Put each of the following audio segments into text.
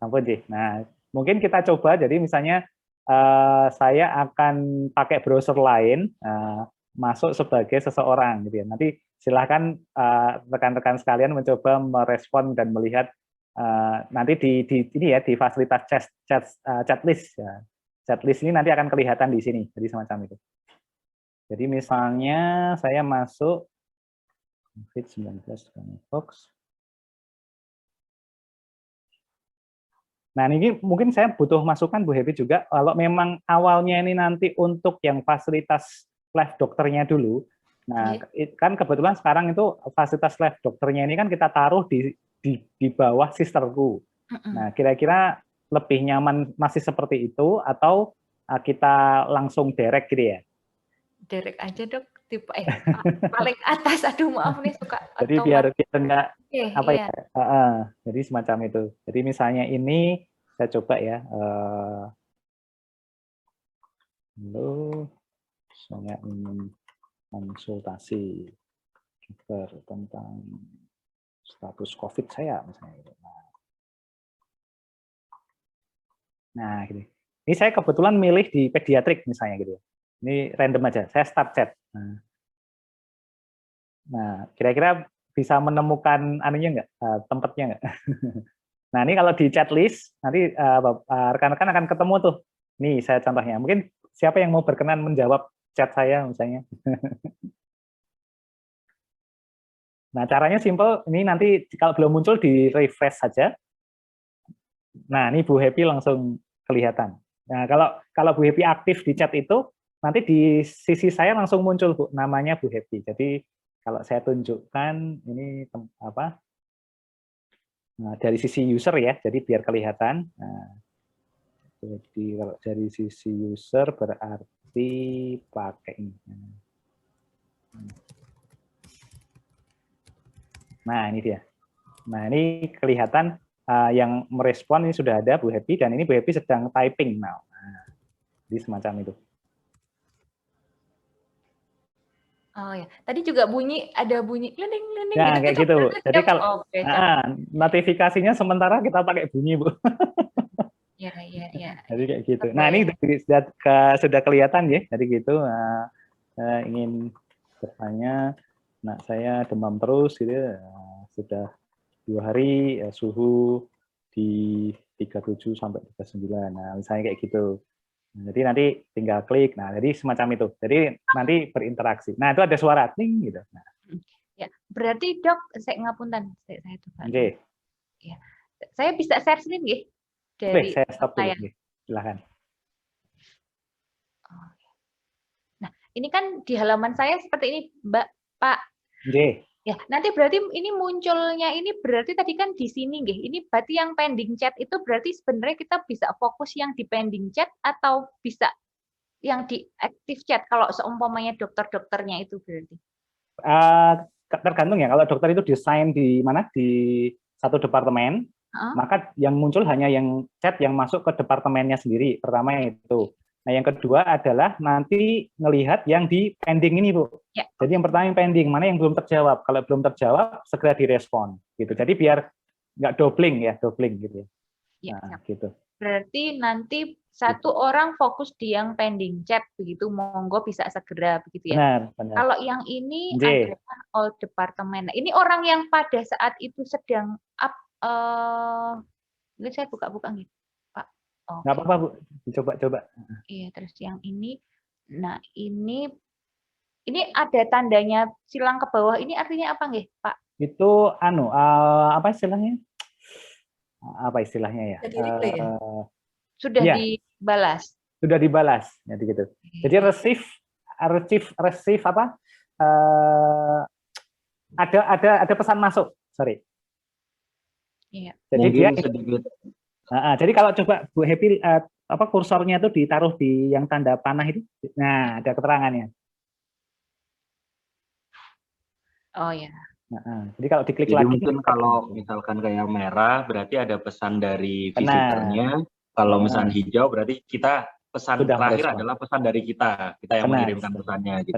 Ampun sih. Nah, mungkin kita coba. Jadi misalnya saya akan pakai browser lain, masuk sebagai seseorang, gitu ya. Nanti silahkan rekan-rekan sekalian mencoba merespon dan melihat nanti di ini ya, di fasilitas chat list. Ya. Chat list ini nanti akan kelihatan di sini, jadi semacam itu. Jadi misalnya saya masuk COVID-19 Fox. Nah, ini mungkin saya butuh masukan Bu Happy juga, kalau memang awalnya ini nanti untuk yang fasilitas live dokternya dulu, nah kan kebetulan sekarang itu fasilitas live dokternya ini kan kita taruh di bawah sisterku. Nah, kira-kira lebih nyaman masih seperti itu, atau kita langsung direct gitu ya? Direct aja dok, tipe paling atas, aduh maaf nih suka. Jadi biar enggak apa ya, jadi semacam itu. Jadi misalnya ini saya coba ya, halo, saya ingin konsultasi tentang status COVID saya misalnya. Nah, gini. Ini saya kebetulan milih di pediatrik misalnya gitu ya. Ini random aja, saya start chat. Nah, kira-kira bisa menemukan anunya nggak, tempatnya nggak? Nah, ini kalau di chat list, nanti rekan-rekan akan ketemu tuh. Nih, saya contohnya. Mungkin siapa yang mau berkenan menjawab chat saya misalnya. Nah, caranya simple. Ini nanti kalau belum muncul, di refresh saja. Nah, ini Bu Happy langsung kelihatan. Nah, kalau Bu Happy aktif di chat itu, nanti di sisi saya langsung muncul Bu, namanya Bu Happy. Jadi kalau saya tunjukkan ini apa? Nah, dari sisi user ya, jadi biar kelihatan. Nah, jadi kalau dari sisi user berarti pakai ini. Nah, ini dia. Nah, ini kelihatan yang merespon ini sudah ada Bu Happy, dan ini Bu Happy sedang typing now. Nah, jadi semacam itu. Oh ya, tadi juga ada bunyi klining nah, gitu. Kayak gitu. Jadi kalau notifikasinya sementara kita pakai bunyi Bu. Ya. Jadi kayak gitu. Nah, ini sudah kelihatan ya. Jadi gitu. Saya ingin bertanya, nah saya demam terus gitu. Sudah 2 hari, suhu di 37 sampai 39. Nah, misalnya kayak gitu. Nah, jadi nanti tinggal klik. Nah, jadi semacam itu. Jadi nanti berinteraksi. Nah, itu ada suara ting gitu. Nah. Ya, berarti dok, saya ngapunten, saya tuh. Okay. Ya, saya bisa share screen nggih? Dari saya stop dulu. Silakan. Nah, ini kan di halaman saya seperti ini, Mbak, Pak. Okay. Ya, nanti berarti ini munculnya ini berarti tadi kan di sini nggih. Ini berarti yang pending chat itu berarti sebenarnya kita bisa fokus yang di pending chat atau bisa yang di active chat kalau seumpamanya dokter-dokternya itu berarti. Tergantung ya, kalau dokter itu desain di mana, di satu departemen, maka yang muncul hanya yang chat yang masuk ke departemennya sendiri, pertama itu. Nah, yang kedua adalah nanti ngelihat yang di pending ini, Bu. Ya. Jadi yang pertama yang pending, mana yang belum terjawab. Kalau belum terjawab, segera direspon. Gitu. Jadi biar nggak dobling gitu. Ya, nah, gitu. Berarti nanti satu orang fokus di yang pending chat, begitu, monggo bisa segera, begitu ya. Benar. Kalau yang ini adalah all department. Nah, ini orang yang pada saat itu sedang ini saya buka-buka nih, Pak. Nggak apa-apa, Bu. Coba. Iya, terus yang ini, nah ini ada tandanya silang ke bawah. Ini artinya apa nggih, Pak? Itu apa istilahnya? Apa istilahnya ya? Sudah dibalas. Sudah dibalas, jadi gitu. Jadi receive apa? Ada pesan masuk, sorry. Iya. Jadi dia sedikit. Jadi kalau coba Bu Happy kursornya itu ditaruh di yang tanda panah itu, nah ada keterangannya. Oh ya. Jadi kalau diklik jadi lagi. Mungkin kalau misalkan kayak merah berarti ada pesan dari visitornya. Kalau misalkan hijau berarti kita pesan sudah terakhir merespon. adalah pesan dari kita yang mengirimkan pesannya gitu.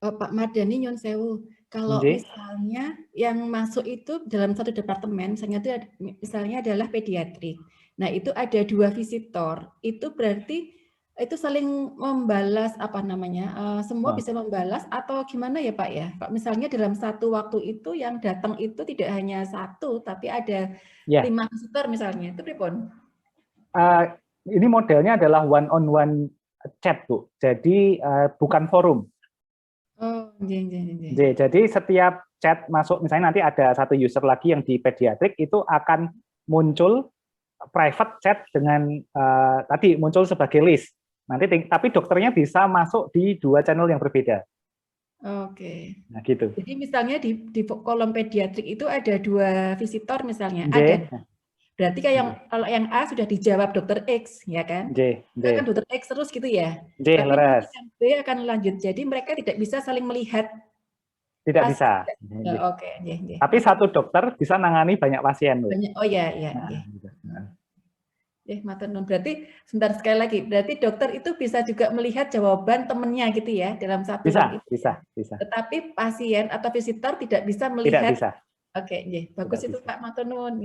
Pak Mardhani nyun sewu, kalau misalnya yang masuk itu dalam satu departemen, misalnya adalah pediatrik. Nah, itu ada 2 visitor. Itu berarti itu saling membalas semua bisa membalas atau gimana ya Pak ya? Pak, misalnya dalam satu waktu itu yang datang itu tidak hanya 1, tapi ada 5 visitor misalnya. Itu pripun? Ini modelnya adalah one-on-one chat, Bu. Jadi bukan forum. Oh, jadi setiap chat masuk, misalnya nanti ada satu user lagi yang di pediatrik, itu akan muncul private chat dengan tadi muncul sebagai list. Nanti tapi dokternya bisa masuk di 2 channel yang berbeda. Oke. Nah, gitu. Jadi misalnya di kolom pediatrik itu ada 2 visitor misalnya. Ada. Berarti kalau yang A sudah dijawab dokter X, ya kan? Itu kan dokter X terus gitu ya. Tapi nanti yang B akan lanjut. Jadi mereka tidak bisa saling melihat. Tidak bisa. Oke. Tapi satu dokter bisa nangani banyak pasien. Oh ya. Matur nuwun. Berarti sebentar sekali lagi. Berarti dokter itu bisa juga melihat jawaban temennya gitu ya dalam satu waktu itu. Bisa. Tetapi pasien atau visitor tidak bisa melihat. Tidak bisa. Oke, bagus itu Pak, matur nuwun.